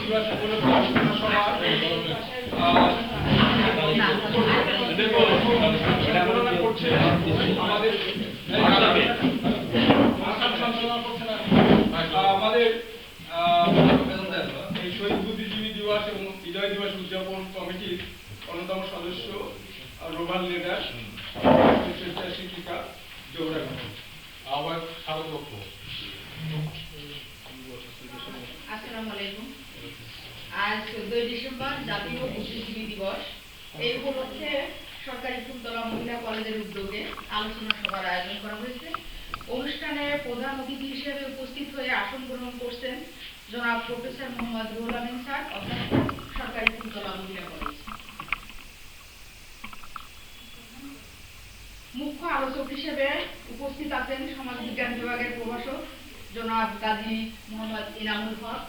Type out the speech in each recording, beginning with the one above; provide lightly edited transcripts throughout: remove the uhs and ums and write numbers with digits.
দিবস উপলক্ষে আলোচনা সভা পরিচালনা করছে আমাদের আমাদের এই শহীদ বুদ্ধিজীবী দিবস এবং বিজয় দিবস উদযাপন কমিটির অন্যতম সদস্য রোভাল লিডার শিক্ষিকা জোহরা খাতুন। আবার স্বাগত। আসসালামু আলাইকুম। আজ 14 ডিসেম্বর জাতীয় বুদ্ধিজীবী দিবস। এই উপলক্ষে সরকারি ফুলতলা মহিলা কলেজের উদ্যোগে আলোচনা সভার আয়োজন করা হয়েছে। অনুষ্ঠানে প্রধান অতিথি হিসেবে উপস্থিত হয়ে আসন গ্রহণ করছেন জনাব প্রফেসর মোহাম্মদ রুহুল আমিন স্যার, অধ্যাপক, সরকারি ফুলতলা মহিলা কলেজ। মুখ্য আলোচক হিসেবে উপস্থিত আছেন সমাজ বিজ্ঞান বিভাগের প্রভাষক জনাব গাজী মোহাম্মদ ইনামুল হক।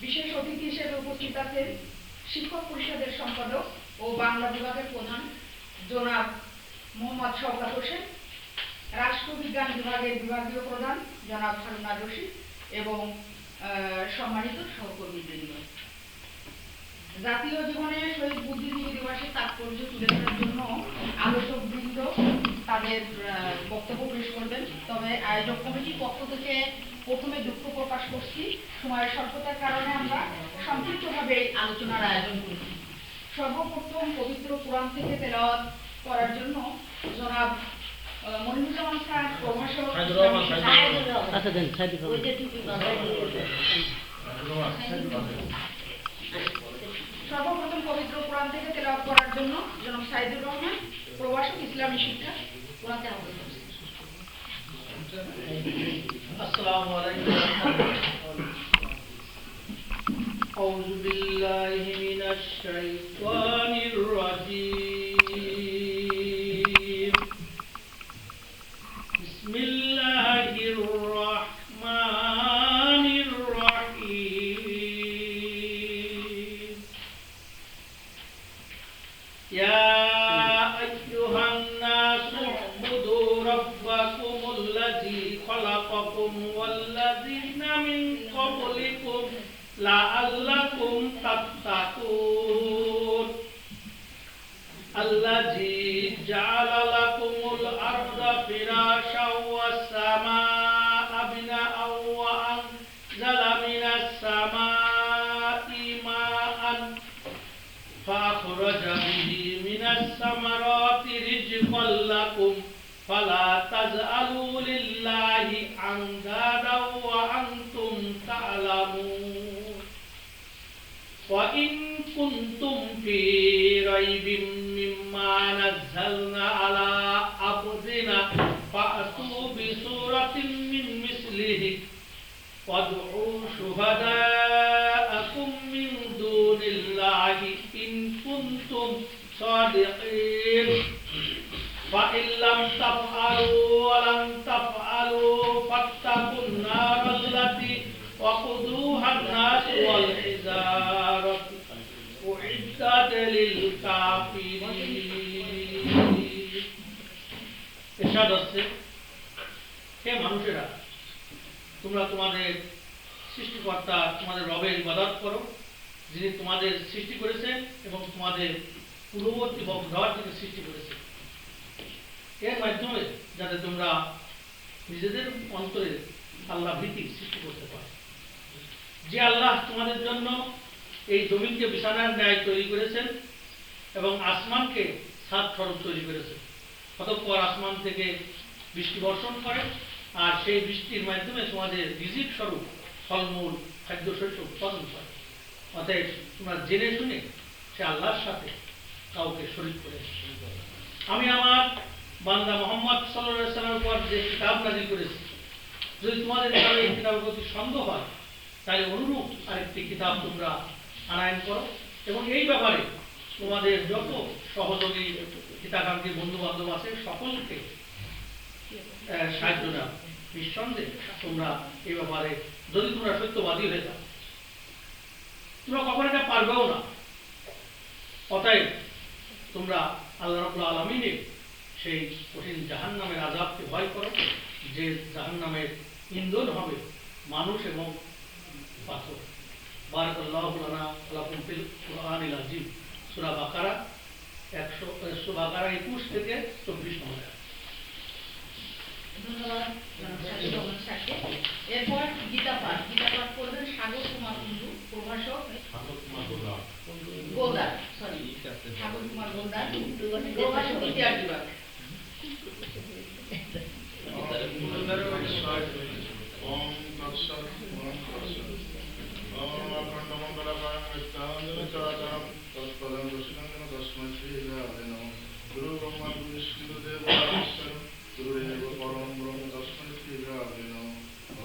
বিশেষ অতিথি হিসেবে উপস্থিত আছেন শিক্ষক পরিষদের সম্পাদক ও বাংলা বিভাগের প্রধান জনাব মোহাম্মদ শওকত হোসেন, রাষ্ট্রবিজ্ঞান বিভাগের বিভাগীয় প্রধান জনাব হারুনা রশিদ এবং সম্মানিত সহকর্মীবৃন্দ। জাতীয় জীবনে শহীদ বুদ্ধিজীবী দিবসের তাৎপর্য তুলে ধরার জন্য আলোচকবৃন্দ তাদের বক্তব্য পেশ করবেন। তবে আয়োজক কমিটির পক্ষ থেকে প্রথমে দুঃখ প্রকাশ করছি, সময়ের স্বল্পতার কারণে আমরা সংক্ষিপ্তভাবে আলোচনার আয়োজন করেছি। সর্বপ্রথম পবিত্র কোরআন থেকে তেলাওয়াত করার জন্য জনাব মনিরুজ্জামান স্যার, প্রভাষক সর্বপ্রথম পবিত্র কোরআন থেকে তেলাওয়াত করার জন্য জনাব সাইদুর রহমান, প্রভাষক, ইসলামী শিক্ষা, কোরআনকে আহ্বান করছি। আসসালামু আলাইকুম। আউযু বিল্লাহি মিনাশ শাইতানির রাজীম। বিসমিল্লাহির রাহমানির রাহিম। ইয়া আইয়ুহান নাসু উবুদু রাব্বাকুমুল্লাযী খালাকাকুম ওয়াল্লাযীনা মিন ক্বাবলিকুম লাআল্লাকুম তাত্তাকুন। আল্লাযী জাআলা লাকুমুল আরদা ফিরাশাও ওয়াস সামাআ বিনাআও ওয়া আনজালা মিনাস সামাই মাআন ফাখরাজা বিহি মিনাস সামারাতি রিজকাল লাকুম ফালা তাজআলু লিল্লাহি আনদাদা ওয়া আনতুম তা'লামুন। ওয়া ইন কুনতুম ফি রাইবিম মিম্মা নাযালনা আলা আবদিনা ফা'তু বিসূরাতিন মিন মিসলিহি ওয়াদউ শুহাদাআকুম মিন দুনিল্লাহি ইন কুনতুম সাদিকিন। فإن لم تفعلوا ولن تفعلوا فاتقوا النار التي وقودها الناس والحجارة أعدت للكافرين। ইরশাদ হচ্ছে, হে মানুষেরা, তোমরা তোমাদের সৃষ্টিকর্তা তোমাদের রবের ইবাদত করো, যিনি তোমাদের সৃষ্টি করেছেন এবং তোমাদের পূর্ববর্তী বংশধর থেকে সৃষ্টি করেছেন, এর মাধ্যমে যাতে তোমরা নিজেদের অন্তরে আল্লাহ ভীতি সৃষ্টি করতে পারো। যে আল্লাহ তোমাদের জন্য এই জমিনকে বিছানার ন্যায় তৈরি করেছেন এবং আসমানকে ছাদ স্বরূপ তৈরি করেছেন, অতঃপর আসমান থেকে বৃষ্টি বর্ষণ করে আর সেই বৃষ্টির মাধ্যমে তোমাদের রিজিক স্বরূপ ফলমূল খাদ্যশস্য উৎপাদন করে। অতএব তোমরা জেনে শুনে সে আল্লাহর সাথে কাউকে শরীক করে। আমি আমার বান্দা মুহাম্মদ সাল্লাল্লাহু আলাইহি ওয়াসাল্লামের উপর যে কিতাব নাযিল করেছি, যদি তোমাদের কারো এই কিতাবের প্রতি সন্দেহ হয় তাহলে অনুরূপ আরেকটি কিতাব তোমরা আনায়ন করো এবং এই ব্যাপারে তোমাদের যত সহযোগী হিতাকাঙ্ক্ষী বন্ধু বান্ধব আছে সকলকে সাহায্য দাও। নিঃসন্দেহে তোমরা এই ব্যাপারে যদি তোমরা সত্যবাদী হয়ে যাও, তোমরা কখনো এটা পারবেও না। অতএব তোমরা আল্লাহ রাব্বুল আলামিনের সেই কঠিন জাহান্নামের আযাবকে ভয় করো, যে জাহান্নামের ইন্ধন হবে মানুষ এবং পাথর। বারাকাল্লাহু লানা ওয়া লাকুম ফিল কুরআনিল আযীম। সূরা বাকারা 21 থেকে 24 নম্বর আয়াত। ধন্যবাদ জনাব শাকিব আহমদ স্যারকে। এরপর গীতা পাঠ করবেন সাগর কুমার কুণ্ডু, প্রভাষক গোলদার, সাগর কুমার গোলদার, প্রভাষক ইতিহাস বিভাগ। ওম তৎসৎ ওম তৎসৎ ওম অখণ্ডমণ্ডলাকারং ব্যক্তাঞ্জন চরাচরং তৎপদং দর্শিতং তস্मै শ্রীরাধে নমঃ। গুরু ব্রহ্মা গুরু বিষ্ণু দেবো মহেশ্বরং গুরুদেব পরম ব্রহ্ম তস্मै শ্রীরাধে নমঃ।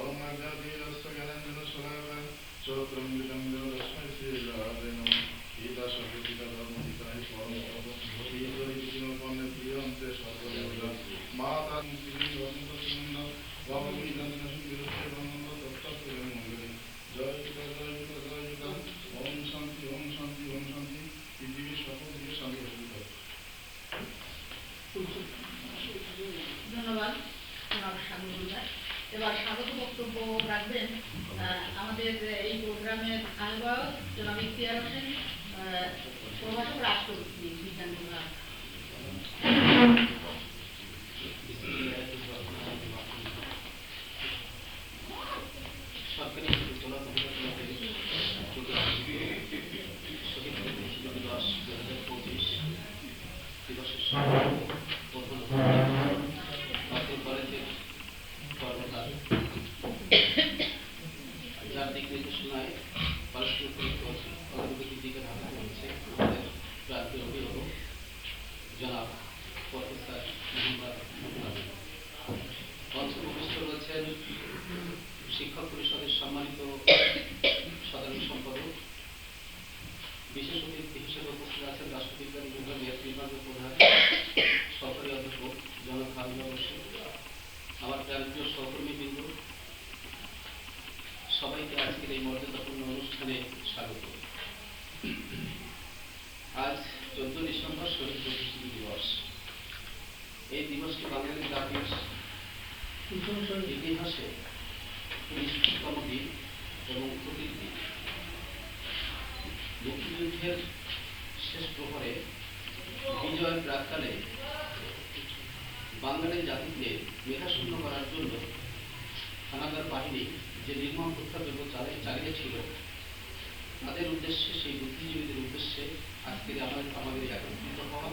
ওম অজ্ঞানতিমিরস্য জ্ঞানাঞ্জনশলাকায় চক্ষুরন্মিলিतं येन তস্मै শ্রীরাধে নমঃ। গীতা শব্দ গীতা ধর্ম গীতা হি পরম তত্ত্ব গীতা বিষ্ণু পণ্যে প্রিয়ন্তে সর্বদেবতা মাতা মুক্তির বসন্ত সুনন্দ বাবুই নন্দন বিরুদ্ধে বঙ্গ তত্ত্ব মঙ্গলে জয় পিতা জয় পিতা জয় পিতা। ওম শান্তি ওম শান্তি ওম শান্তি। পৃথিবীর সকল দিকে শান্তি বসিত। ধন্যবাদ জনাব সাগর গোলদার। এবার স্বাগত বক্তব্য রাখবেন আমাদের এই প্রোগ্রামের আহ্বায়ক জনাব ইখতিয়ার হোসেন, প্রভাষক রাষ্ট্রবিজ্ঞান বিভাগ। সরকারি তোলা শহীদ বুদ্ধিজীবী দিবস 2025 দিবসের প্রধান কলেজের কর্মকার যার দিক নির্দেশনায় পারস্পরিক অগ্রগতির দিকে ধাবিত হচ্ছে আমাদের প্রান্তীয় অভিভাবক জনাব প্রফেসর মোহাম্মদ মুক্তার। মঞ্চে উপস্থিত রয়েছেন শিক্ষক পরিষদের সম্মানিত সাধারণ সম্পাদক, বিশেষ অতিথি হিসেবে উপস্থিত আছেন রাষ্ট্রবিজ্ঞান বিভাগের বিভাগীয় প্রধান সরকারি অধ্যাপক জনাব হাবিবুর রশীদ। আমার প্রান্তীয় সহকর্মীবৃন্দ, সবাইকে আজকের এই মর্যাদাপূর্ণ অনুষ্ঠানে স্বাগত। আজ 14 ডিসেম্বর শহীদ বুদ্ধিজীবী দিবস। এই দিবসটি বাঙালি জাতির ইতিহাসে 19তম দিন এবং প্রতীক দিন। মুক্তিযুদ্ধের শেষ প্রহরে বিজয়ের প্রাক্কালে বাঙালি জাতিকে মেধাশূন্য করার জন্য হানাদার বাহিনী যে নির্মম হত্যাযজ্ঞ চালিয়েছিল, তাদের উদ্দেশ্যে, সেই বুদ্ধিজীবীদের উদ্দেশ্যে আজকের আমাদের একত্রিত হওয়া,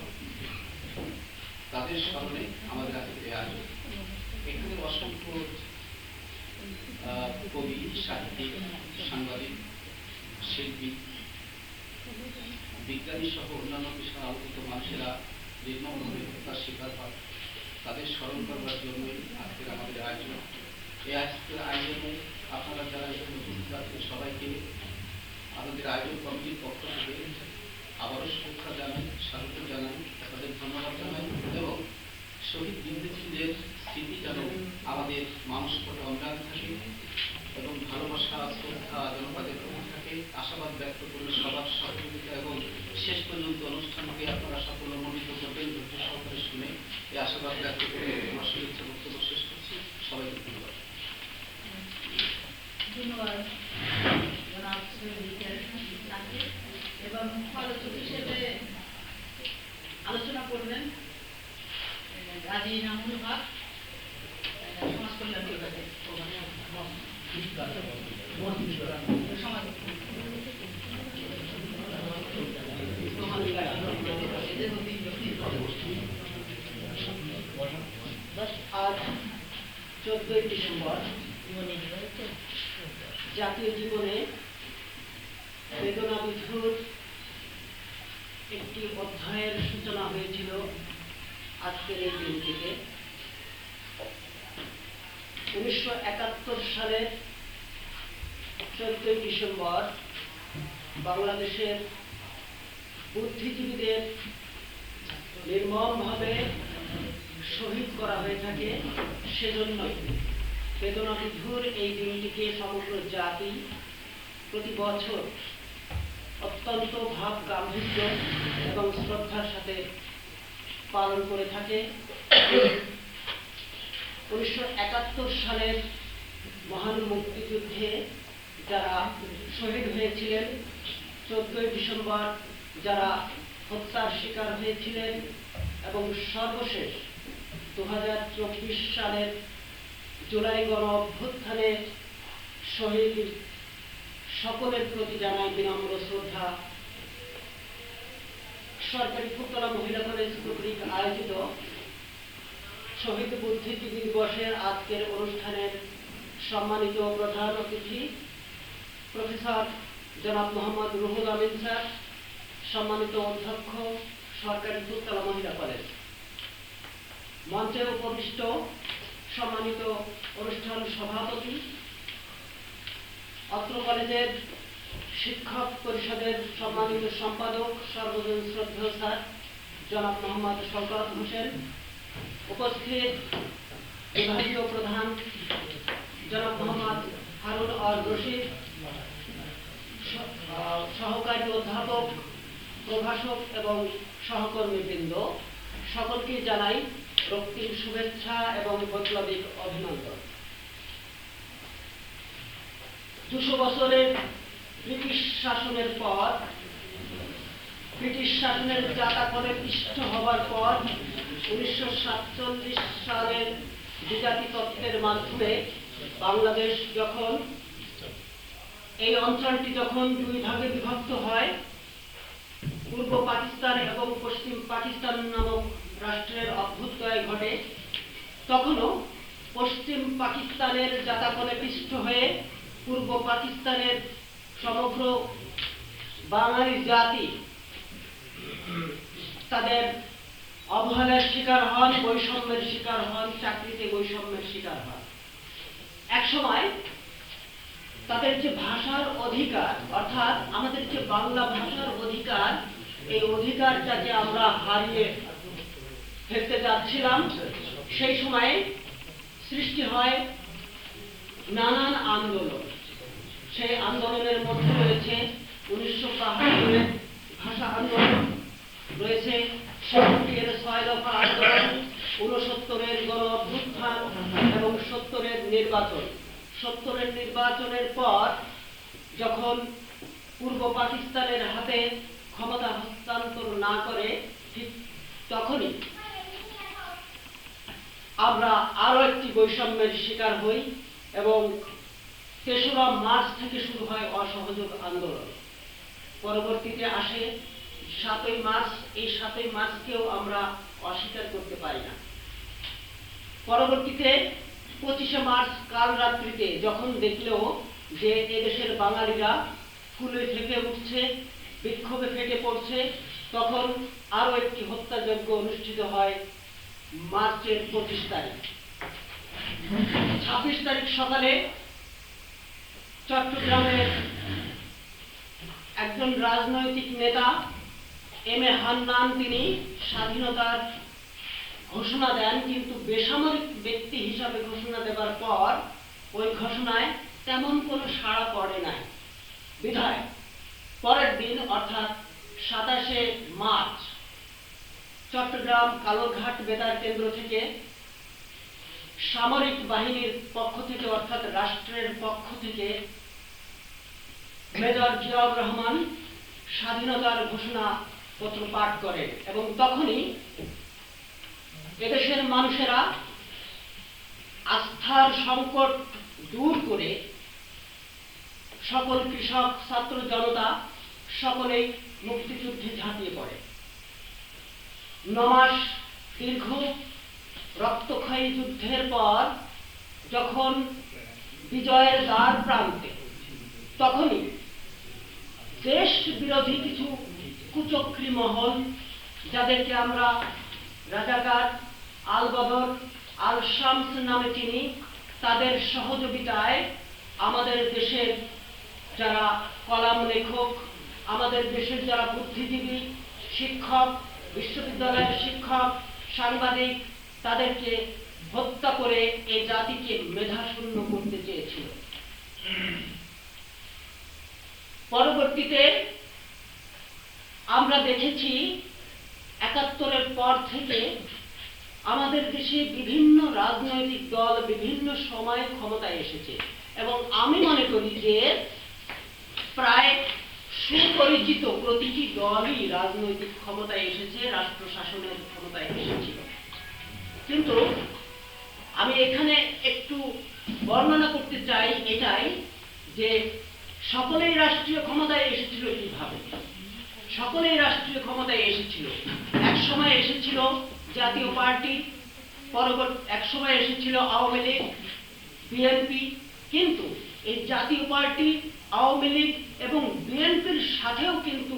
তাদের স্মরণে আমাদের আজকের এই আয়োজন। এখানে অসংখ্য কবি, সাহিত্যিক, সাংবাদিক, শিল্পী, বিজ্ঞানী সহ অন্যান্য পেশায় আলোকিত মানুষেরা নির্মমভাবে হত্যার শিকার হয়। তাদের স্মরণ করবার জন্যই আজকের আমাদের আয়োজন। এই আজকের আয়োজনে আপনারা যারা এখানে উপস্থিত আছেন সবাইকে আমাদের আয়োজন কমিটির পক্ষ থেকে আবারও শুভেচ্ছা জানাই, স্বাগত জানাই, তাদের ধন্যবাদ জানাই এবং শহীদ বুদ্ধিজীবীদের স্মৃতি যেন আমাদের মানুষ পথে অঙ্গান থাকে এবং ভালোবাসা, শ্রদ্ধা যেন তাদের প্রতি থাকে, আশাবাদ ব্যক্ত করে সবার সহযোগিতা এবং শেষ পর্যন্ত অনুষ্ঠানকে আপনারা সাফল্যমণ্ডিত করবেন। ধৈর্য সহকারে শুনে এই আশাবাদ ব্যক্ত করে আমার শুভেচ্ছা বক্তব্য শেষ করছি। সবাইকে ধন্যবাদ। ধন্যবাদ জনাব স্যারকে। এবং মুখ্য আলোচক হিসেবে আলোচনা করবেন গাজী ইনামুল হক, সমাজ কল্যাণ বিভাগের সমাজ আজ 14 ডিসেম্বর জাতীয় জীবনে বেদনা বিধুর একটি অধ্যায়ের সূচনা হয়েছিল আজকের এই দিন থেকে। 1971 সালের 14 ডিসেম্বর বাংলাদেশের বুদ্ধিজীবীদের নির্মমভাবে শহীদ করা হয়ে থাকে। সেজন্যই বেদনা বিধুর এই দিনটিকে সমগ্র জাতি প্রতি বছর অত্যন্ত ভাব গাম্ভীর্য এবং শ্রদ্ধার সাথে পালন করে থাকে। 1971 সালের মহান মুক্তিযুদ্ধে যারা শহীদ হয়েছিলেন, 14ই ডিসেম্বর যারা হত্যার শিকার হয়েছিলেন, এবং সর্বশেষ 2024 সালের জুলাই গণ অভ্যুত্থানে শহীদ সকলের প্রতি জানাই বিনম্র শ্রদ্ধা। সরকারি ফুরতলা মহিলা কলেজ কর্তৃক আয়োজিত শহীদ বুদ্ধিজীবী দিবসের আজকের অনুষ্ঠানের সম্মানিত প্রধান অতিথি প্রফেসর জনাব মোহাম্মদ রুহুল আমিন স্যার, সম্মানিত অধ্যক্ষ সরকারি ফুরতলা মহিলা কলেজ, মঞ্চে উপবিষ্ট সম্মানিত অনুষ্ঠান সভাপতি, অত্র কলেজের শিক্ষক পরিষদের সম্মানিত সম্পাদক সর্বজন শ্রদ্ধেয় স্যার জনাব মোহাম্মদ শওকত হোসেন, উপস্থিত বিভাগীয় প্রধান জনাব মোহাম্মদ হারুন আর রশিদ, সহকারী অধ্যাপক, প্রভাষক এবং সহকর্মীবৃন্দ, সকলকে জানাই রক্তিম শুভেচ্ছা এবং বৈপ্লবিক অভিনন্দন। 200 বছরের ব্রিটিশ শাসনের পর, ব্রিটিশ শাসনের জাতাকলে পিষ্ট হবার পর 1947 সালের দ্বিজাতি তত্ত্বের মাধ্যমে বাংলাদেশ যখন, এই অঞ্চলটি যখন দুই ভাগে বিভক্ত হয়, পূর্ব পাকিস্তান এবং পশ্চিম পাকিস্তান নামক রাষ্ট্রের অভ্যুদয় ঘটে, তখনও পশ্চিম পাকিস্তানের জাতাকলে পিষ্ট হয়ে পূর্ব পাকিস্তানের সমগ্র বাঙালি জাতি তাদের অবহেলার শিকার হন, বৈষম্যের শিকার হন, চাকরিতে বৈষম্যের শিকার হন। একসময় তাদের যে ভাষার অধিকার, অর্থাৎ আমাদের যে বাংলা ভাষার অধিকার, এই অধিকারটাকে আমরা হারিয়ে ফেলতে যাচ্ছিলাম। সেই সময়ে সৃষ্টি হয় নানান আন্দোলন। সেই আন্দোলনের মধ্যে রয়েছে 1972 ভাষা আন্দোলন, রয়েছে 6 দফা আন্দোলন, 69 গণ অভ্যুত্থান এবং 70 নির্বাচন। 70 নির্বাচনের পর যখন পূর্ব পাকিস্তানের হাতে ক্ষমতা হস্তান্তর না করে, ঠিক তখনই আমরা আরো একটি বৈষম্যের শিকার হই এবং 3রা মার্চ থেকে শুরু হয় অসহযোগ আন্দোলন। পরবর্তীতে আসে 7ই মার্চ। এই 7ই মার্চকেও আমরা অস্বীকার করতে পারি না। পরবর্তীতে 25শে মার্চ কাল রাত্রিতে যখন দেখলো যে এদেশের বাঙালিরা ফুলে ফেঁপে উঠছে, বিক্ষোভে ফেটে পড়ছে, তখন আরো একটি হত্যাযজ্ঞ অনুষ্ঠিত হয় মার্চের 25 তারিখ। 26 তারিখ সকালে চট্টগ্রামের একজন রাজনৈতিক নেতা এম এ হান্নান, তিনি স্বাধীনতার ঘোষণা দেন, কিন্তু বেসামরিক ব্যক্তি হিসাবে ঘোষণা দেবার পর ওই ঘোষণায় তেমন কোনো সাড়া পড়ে নাই। বিধায় পরের দিন অর্থাৎ 27শে মার্চ চট্টগ্রাম কালোরঘাট বেতার কেন্দ্র থেকে সামরিক বাহিনীর পক্ষ থেকে, অর্থাৎ রাষ্ট্রের পক্ষ থেকে মেজর জিয়াউর রহমান স্বাধীনতার ঘোষণা পত্র পাঠ করেন। এবং তখনই এদেশের মানুষেরা আস্থার সংকট দূর করে সকল কৃষক, ছাত্র জনতা সকলেই মুক্তিযুদ্ধে ঝাঁপিয়ে পড়ে। 9 মাস দীর্ঘ রক্তক্ষয়ী যুদ্ধের পর যখন বিজয়ের দ্বার প্রান্তে, তখনই দেশ বিরোধী কিছু কুচক্রী মহল, যাদেরকে আমরা রাজাকার, আল বদর, আল শামস নামে চিনি, তাদের সহযোগিতায় আমাদের দেশের যারা কলাম লেখক, আমাদের দেশের যারা বুদ্ধিজীবী, শিক্ষক, বিশ্ববিদ্যালয়ের শিক্ষক, সাংবাদিক, তাদেরকে হত্যা করে এই জাতিকে মেধাশূন্য করতে চেয়েছিল। পরবর্তীতে আমরা দেখেছি 71-এর পর থেকে আমাদের দেশে বিভিন্ন রাজনৈতিক দল বিভিন্ন সময়ে ক্ষমতায় এসেছে, এবং আমি মনে করি যে প্রায় সুপরিচিত প্রতিটি দলই রাজনৈতিক ক্ষমতায় এসেছে, রাষ্ট্র শাসনের ক্ষমতায় এসেছিল। কিন্তু আমি এখানে একটু বর্ণনা করতে চাই এটাই যে সকলেই রাষ্ট্রীয় ক্ষমতায় এসেছিল কিভাবে। সকলেই রাষ্ট্রীয় ক্ষমতায় এসেছিল। এক সময় এসেছিল জাতীয় পার্টি, পরবর্তী এক সময় এসেছিল আওয়ামী লীগ, বিএনপি। কিন্তু এই জাতীয় পার্টি, আওয়ামী লীগ এবং বিএনপির সাথেও কিন্তু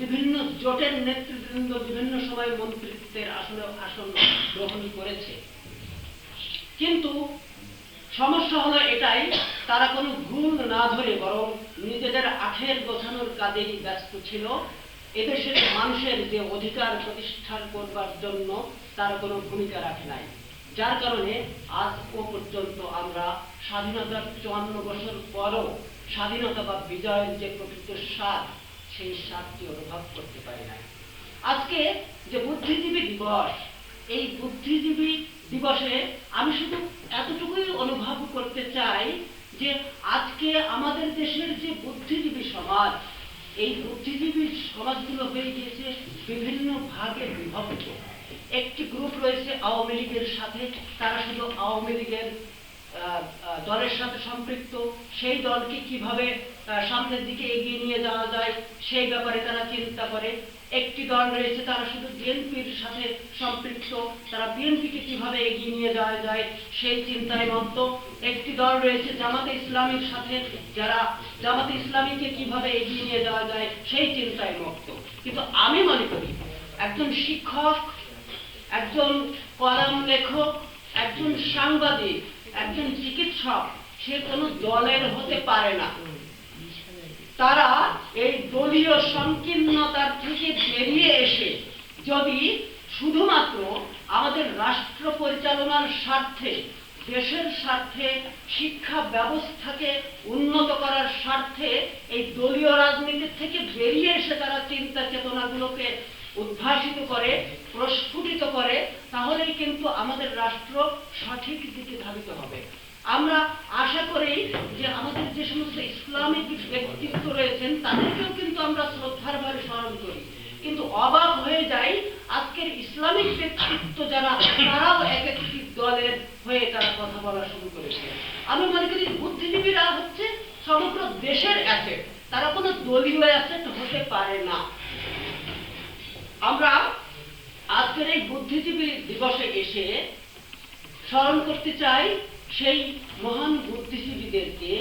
বিভিন্ন জোটের নেতৃবৃন্দ বিভিন্ন সময় মন্ত্রিত্বের আসন গ্রহণ করেছে। কিন্তু সমস্যা হলো এটাই, তারা কোনো ভুল না ধরে বরং নিজেদের আখের গোছানোর কাজেই ব্যস্ত ছিল। এদেশের মানুষের যে অধিকার প্রতিষ্ঠা করবার জন্য তারা কোনো ভূমিকা রাখে নাই, যার কারণে আজ পর্যন্ত আমরা স্বাধীনতার 54 বছর পরও স্বাধীনতা বা বিজয়ের যে প্রকৃত স্বাদ, সেই স্বাদটি অনুভব করতে পারি নাই। আজকে যে বুদ্ধিজীবী দিবস, এই বুদ্ধিজীবী দিবসে আমি শুধু এতটুকুই অনুভব করতে চাই যে আজকে আমাদের দেশের যে বুদ্ধিজীবী সমাজ, এই বুদ্ধিজীবী সমাজগুলো হয়ে গিয়েছে বিভিন্ন ভাগে বিভক্ত। একটি গ্রুপ রয়েছে আওয়ামী লীগের সাথে, তারা শুধু আওয়ামী লীগের দলের সাথে সম্পৃক্ত, সেই দলকে কিভাবে সামনের দিকে এগিয়ে নিয়ে যাওয়া যায় সেই ব্যাপারে তারা চিন্তা করে। একটি দল রয়েছে তারা শুধু বিএনপির সাথে সম্পৃক্ত, তারা বিএনপিকে কিভাবে এগিয়ে নিয়ে যাওয়া যায় সেই চিন্তায় মত্ত। একটি দল রয়েছে জামাতে ইসলামীর সাথে, যারা জামাতে ইসলামীকে কিভাবে এগিয়ে নিয়ে যাওয়া যায় সেই চিন্তায় মত্ত। কিন্তু আমি মনে করি একজন শিক্ষক, একজন কলাম লেখক, একজন সাংবাদিক, একজন চিকিৎসক সে কোনো দলের হতে পারে না। তারা এই দলীয় সংকীর্ণতার থেকে বেরিয়ে এসে যদি শুধুমাত্র আমাদের রাষ্ট্র পরিচালনার স্বার্থে, দেশের স্বার্থে, শিক্ষা ব্যবস্থাকে উন্নত করার স্বার্থে এই দলীয় রাজনীতি থেকে বেরিয়ে এসে তারা চিন্তা চেতনাগুলোকে উদ্ভাসিত করে, প্রস্ফুটিত করে, তাহলেই কিন্তু আমাদের রাষ্ট্র সঠিক দিকে ধাবিত হবে। আমরা আশা করি যে আমাদের যে সমস্ত ইসলামিক ব্যক্তিত্ব রয়েছেন তাদেরকেও কিন্তু আমরা শ্রদ্ধার ভাবে স্মরণ করি, কিন্তু অবাক হয়ে যাই আজকের ইসলামিক ব্যক্তিত্ব যারা, তারাও এক একটি দলের হয়ে তারা কথা বলা শুরু করেছে। আমি মনে করি বুদ্ধিজীবীরা হচ্ছে সমগ্র দেশের অ্যাসেট, তারা কোনো দলীয় অ্যাসেট হতে পারে না। আমরা আজকের এই বুদ্ধিজীবী দিবসে এসে স্মরণ করতে চাই সেই মহান বুদ্ধিজীবীদেরকে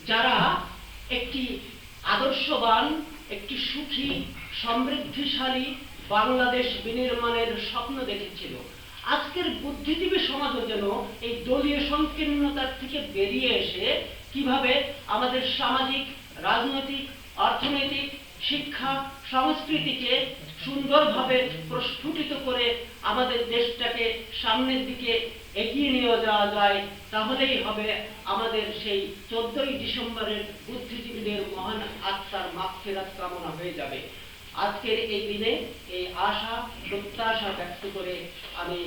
যারা একটি আদর্শবান, একটি সুখী, সমৃদ্ধিশালী বাংলাদেশ বিনির্মাণের স্বপ্ন দেখেছিল। আজকের বুদ্ধিজীবী সমাজও যেন এই দলীয় সংকীর্ণতার থেকে বেরিয়ে এসে কিভাবে আমাদের সামাজিক, রাজনৈতিক, অর্থনৈতিক, শিক্ষা, সংস্কৃতিকে সুন্দরভাবে প্রস্ফুটিত করে আমাদের দেশটাকে সামনের দিকে এগিয়ে নিয়ে যাওয়া যায়, তাহলেই হবে আমাদের সেই 14ই ডিসেম্বরের বুদ্ধিজীবীদের মহান আত্মার মাগফিরাত কামনা হয়ে যাবে। আজকের এই দিনে এই আশা প্রত্যাশা ব্যক্ত করে আমি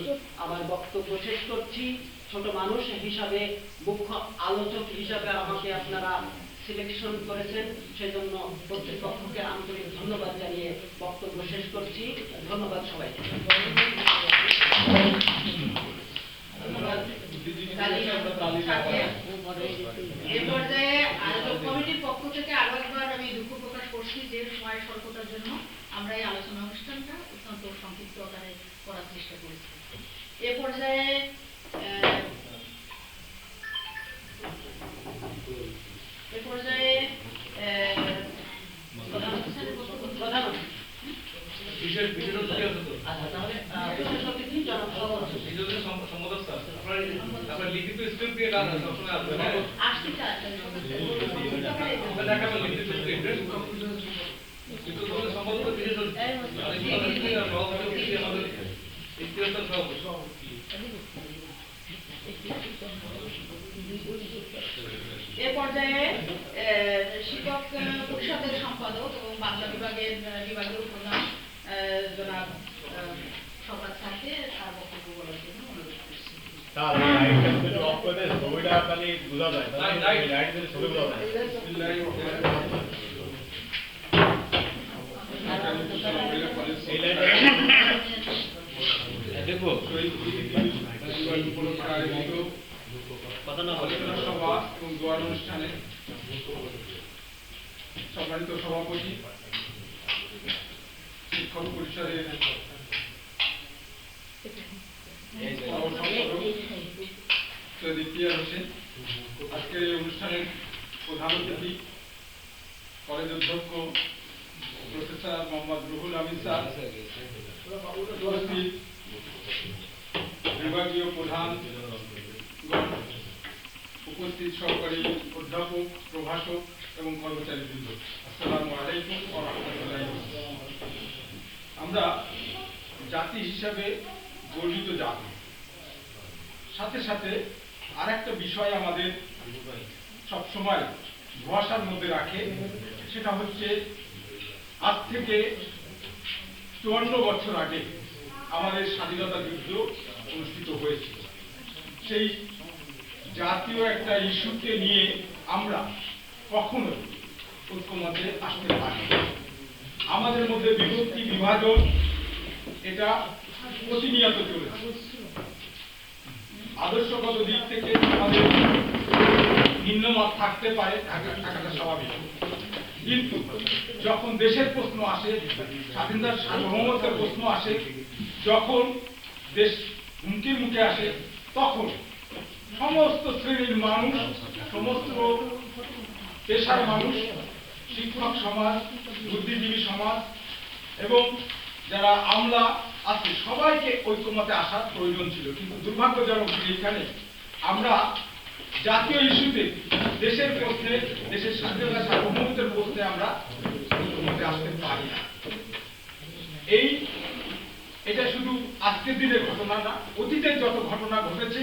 আমার বক্তব্য শেষ করছি। ছোট মানুষ হিসাবে, মুখ্য আলোচক হিসাবে আমাকে আপনারা সিলেকশন করেছেন, সেজন্য কর্তৃপক্ষকে আন্তরিক ধন্যবাদ জানিয়ে বক্তব্য শেষ করছি। ধন্যবাদ সবাইকে। এ পর্যায়ে আয়োজক কমিটির পক্ষ থেকে আরো একবার আমি দুঃখ প্রকাশ করছি যে সময় স্বল্পতার জন্য আমরা এই আলোচনা অনুষ্ঠানটা অত্যন্ত সংক্ষিপ্ত আকারে করার চেষ্টা করেছি। এ পর্যায়ে লিখিত স্ক্রিপ্ট দিয়ে কাজ সবসময় আসবে না, আসতে চাই কিন্তু সম্ভবত বিশেষ আমাদের ইতিহাস সব এ পর্যায়ে শিক্ষক পরিষদের সম্পাদক এবং বাংলা বিভাগের প্রধান জনাব সরকার স্যারকে তার বক্তব্য বলার জন্য অনুরোধ করছি। ছবিটা খালি বোঝা যায়, আয়োজিত আলোচনা সভা এবং দোয়ার অনুষ্ঠানে সম্মানিত সভাপতি শিক্ষক পরিষদের হোসেন, আজকের এই অনুষ্ঠানের প্রধান অতিথি কলেজ অধ্যক্ষ প্রফেসর মোহাম্মদ রুহুল আমিন স্যার, উপস্থিত বিভাগীয় প্রধান, উপস্থিত সহকারী অধ্যাপক, প্রভাষক এবং কর্মচারীবৃন্দ, আসসালামু আলাইকুম ওয়া রাহমাতুল্লাহি। আমরা জাতি হিসাবে গর্বিত জাতি, সাথে সাথে আর একটা বিষয় আমাদের সবসময় ধোঁয়াশার মধ্যে রাখে, সেটা হচ্ছে আজ থেকে 54 বছর আগে আমাদের স্বাধীনতা যুদ্ধ অনুষ্ঠিত হয়েছিল। সেই জাতীয় একটা ইস্যুকে নিয়ে আমরা কখনো ঐক্যমত্যে আসতে পারি। আমাদের মধ্যে বিভক্তি, বিভাজন এটা প্রতিনিয়ত চলেছে। আদর্শগত দিক থেকে আমাদের ভিন্নমত থাকতে পারে, থাকাটা স্বাভাবিক, কিন্তু যখন দেশের প্রশ্ন আসে, স্বাধীনতার সার্বভৌমত্বের প্রশ্ন আসে, যখন দেশ হুমকির মুখে আসে, তখন সমস্ত শ্রেণীর মানুষ, সমস্ত পেশার মানুষ, শিক্ষক সমাজ, বুদ্ধিজীবী সমাজ এবং যারা আমলা আছে, সবাইকে ঐক্যমতে আসার প্রয়োজন ছিল। কিন্তু দুর্ভাগ্যজনক এইখানে আমরা জাতীয় ইস্যুতে, দেশের প্রশ্নে, দেশের স্বাধীনতা সার্বভৌমত্বের প্রশ্নে আমরা ঐক্যমতে আসতে পারি না। এটা শুধু আজকের দিনের ঘটনা না, অতীতের যত ঘটনা ঘটেছে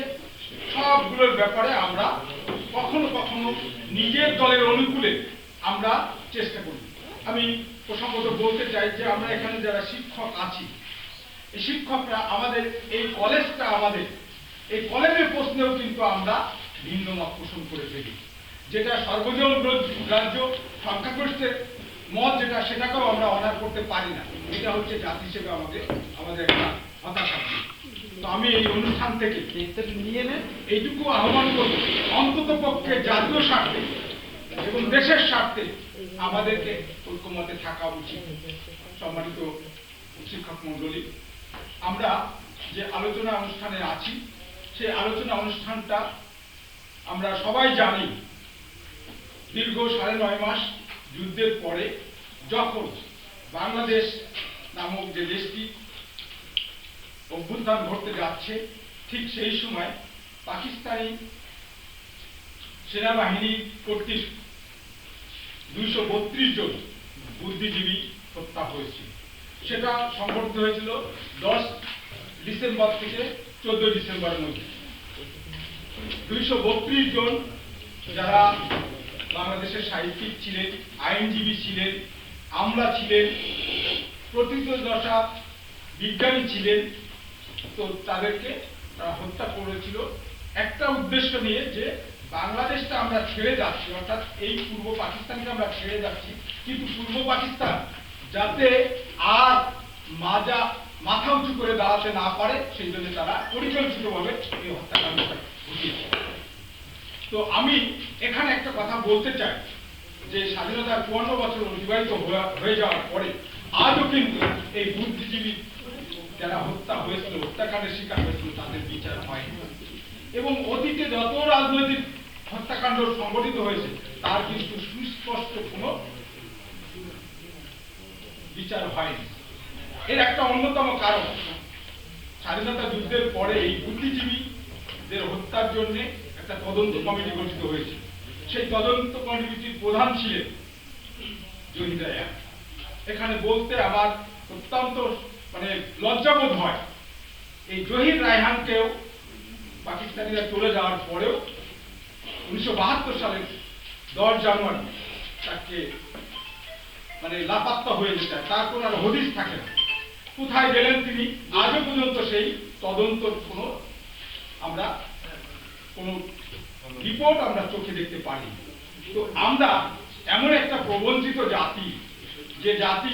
সবগুলোর ব্যাপারে আমরা কখনো কখনো নিজের দলের অনুকূলে আমরা চেষ্টা করি। আমি প্রসঙ্গত বলতে চাই যে আমরা এখানে যারা শিক্ষক আছি, এই শিক্ষকরা আমাদের এই কলেজটা, আমাদের এই কলেজের প্রশ্নেও কিন্তু আমরা ভিন্ন মত পোষণ করে ফেলি, যেটা সর্বজন রাজ্য সংখ্যাগরিষ্ঠের মত, যেটা সেটাকেও আমরা অনার করতে পারি না। এটা হচ্ছে জাতি হিসেবে আমাদের একটা হতাশা। তো আমি এই অনুষ্ঠান থেকে এইটুকু আহ্বান করব, অন্তত পক্ষে জাতীয় স্বার্থে এবং দেশের স্বার্থে আমাদেরকে ঐক্যমতে থাকা উচিত। সম্মানিত শিক্ষক মণ্ডলী, আমরা যে আলোচনা অনুষ্ঠানে আছি, সেই আলোচনা অনুষ্ঠানটা আমরা সবাই জানি, দীর্ঘ 9.5 মাস যুদ্ধের পরে যখন বাংলাদেশ নামক যে দেশটি অভ্যুত্থান ঘটতে যাচ্ছে, ঠিক সেই সময় পাকিস্তানি সেনাবাহিনী কর্তৃক 232 জন বুদ্ধিজীবী হত্যা হয়েছিল। সেটা সংঘটিত হয়েছিল 10 ডিসেম্বর থেকে 14 ডিসেম্বরের মধ্যে। 232 জন যারা বাংলাদেশের সাহিত্যিক ছিলেন, আইনজীবী ছিলেন, আমলা ছিলেন, প্রথিতযশা বিজ্ঞানী ছিলেন, তো তাদেরকে তারা হত্যা করেছিল একটা উদ্দেশ্য নিয়ে, যে বাংলাদেশটা আমরা ছেড়ে যাচ্ছি, অর্থাৎ এই পূর্ব পাকিস্তানকে আমরা ছেড়ে যাচ্ছি, কিন্তু পূর্ব পাকিস্তান যাতে আর মাথা উঁচু করে দাঁড়াতে না পারে, সেই জন্য তারা পরিকল্পিতভাবে এই হত্যাকাণ্ডটা ঘটিয়েছে। তো আমি এখানে একটা কথা বলতে চাই যে স্বাধীনতার 54 বছর অতিবাহিত হয়ে যাওয়ার পরে আজও কিন্তু এই বুদ্ধিজীবী যারা হত্যা হয়েছিল, হত্যাকাণ্ডের শিকার হয়েছিল, তাদের বিচার হয়নি। এবং অতীতে যত রাজনৈতিক হত্যাকাণ্ড সংঘটিত হয়েছে তার কিন্তু সুস্পষ্ট কোনো বিচার হয়নি। এর একটা অন্যতম কারণ, স্বাধীনতা যুদ্ধের পরে এই বুদ্ধিজীবীদের হত্যার জন্য একটা তদন্ত কমিটি গঠিত হয়েছে। সেই তদন্ত কমিটির প্রধান ছিলেন জহির রায়হান। এখানে বলতে আমার অত্যন্ত লজ্জাবোধ হয়, এই জহির রায়হানকেও পাকিস্তানিরা চলে যাওয়ার পরেও 1972 সালের 10 জানুয়ারি তাকে লাপাত্তা হয়ে যেতে হয়, তার কোনো আর হদিস থাকে না। কোথায় গেলেন তিনি, আজও পর্যন্ত সেই তদন্তর কোনো রিপোর্ট আমরা চোখে দেখতে পারি। তো আমরা এমন একটা প্রবঞ্চিত জাতি, যে জাতি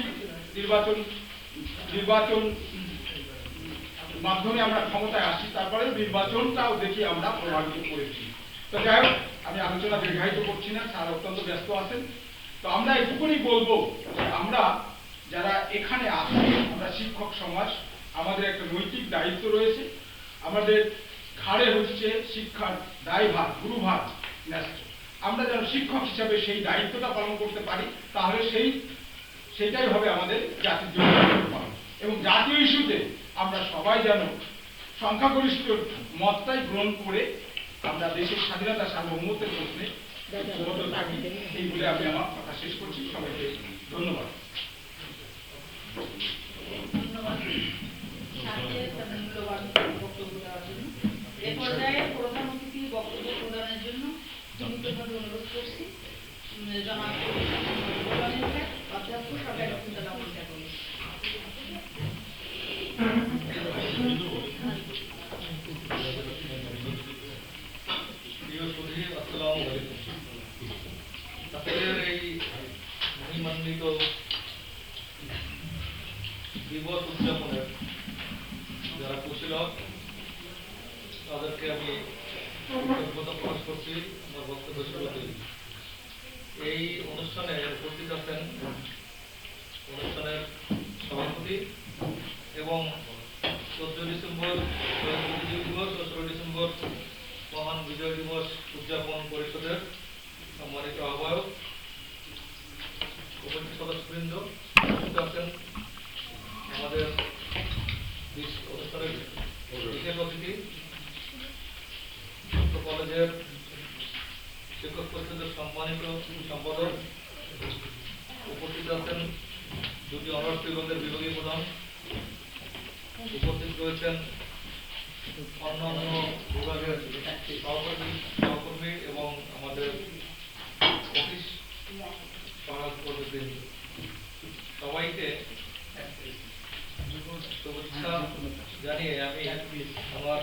নির্বাচন মাধ্যমে আমরা ক্ষমতায় আসি, তারপরে নির্বাচনটাও দেখি আমরা প্রভাবিত করেছি। তো যাই হোক, আমি আলোচনা দীর্ঘায়িত করছি না, স্যার অত্যন্ত ব্যস্ত আছেন। তো আমরা এটুকুনি বলবো যে আমরা যারা এখানে আছি, আমরা শিক্ষক সমাজ, আমাদের একটা নৈতিক দায়িত্ব রয়েছে। আমাদের ঘাড়ে হচ্ছে শিক্ষার দায়ভার, গুরুভার ন্যস্ত। আমরা যেন শিক্ষক হিসাবে সেই দায়িত্বটা পালন করতে পারি, তাহলে সেইটাই হবে আমাদের জাতির জন্য পালন। এবং জাতীয় ইস্যুতে আমরা সবাই যেন সংখ্যাগরিষ্ঠ মতটাই গ্রহণ করে আমরা দেশের স্বাধীনতা সার্বভৌমত্বের প্রশ্নে ঐক্যবদ্ধ থাকি। এই বলে আমি আমার কথা শেষ করছি। সবাইকে ধন্যবাদ। ধন্যবাদ স্যারকে তার মূল্যবান বক্তব্য দেওয়ার জন্য। এ পর্যায়ে প্রধান অতিথি বক্তব্য প্রদানের জন্য বিনীতভাবে অনুরোধ করছি জনাব অধ্যক্ষ সরকারি চিন্তা পরীক্ষা করি। প্রিয় সুধী, আসসালামু আলাইকুম। আজকের এই মহিমান্বিত দিবস উদযাপনের যারা কুশীলক, তাদেরকে আমি কৃতজ্ঞতা প্রকাশ করছি আমার বক্তব্য শুরুতে। এই অনুষ্ঠানে উপস্থিত আছেন অনুষ্ঠানের সভাপতি এবং 14 ডিসেম্বর শহীদ বুদ্ধিজীবী দিবস ও 16 ডিসেম্বর মহান বিজয় দিবস উদযাপন পরিষদের সম্মানিত আহ্বায়ক, উপস্থিত সদস্যবৃন্দ, উপস্থিত আছেন আমাদের অনুষ্ঠানের বিশেষ অতিথি কলেজের শিক্ষক পরিষদের সম্মানিত সম্পাদক, উপস্থিত আছেন দুটি অনার্স বিভাগের বিভাগীয় প্রধান, উপস্থিত রয়েছেন অন্যান্য বিভাগের সহকর্মী এবং আমাদের অফিস সহায়ক কর্মীবৃন্দ, সবাইকে শুভেচ্ছা জানিয়ে আমি আমার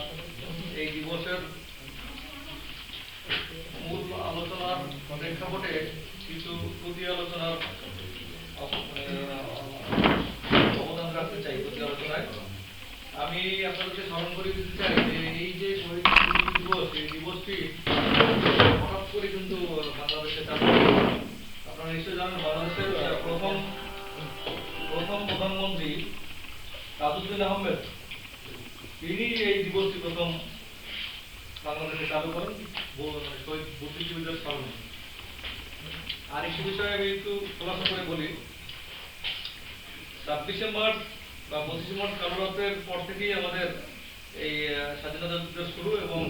এই দিবসের মূল আলোচনার প্রেক্ষাপটে কিছু প্রতি আলোচনার অবদান রাখতে চাই। প্রতি আলোচনায় আমি আপনাদেরকে স্মরণ করিয়ে দিতে চাই যে এই যে শহীদ দিবস, এই দিবসটি হঠাৎ করে কিন্তু বাংলাদেশে চালু হয়েছে। আপনারা নিশ্চয়ই জানেন বাংলাদেশের প্রথম প্রধানমন্ত্রী তাজউদ্দিন আহমেদ, তিনি এই দিবসটি প্রথম বাংলাদেশে চালু করেন শহীদ বুদ্ধিজীবীদের স্মরণে। আর একটি বিষয়ে আমি একটু খোলাসা করে বলি, 26শে মার্চ বা 25শে মার্চ কালরাতের পর থেকেই আমাদের এই স্বাধীনতা যুদ্ধ শুরু এবং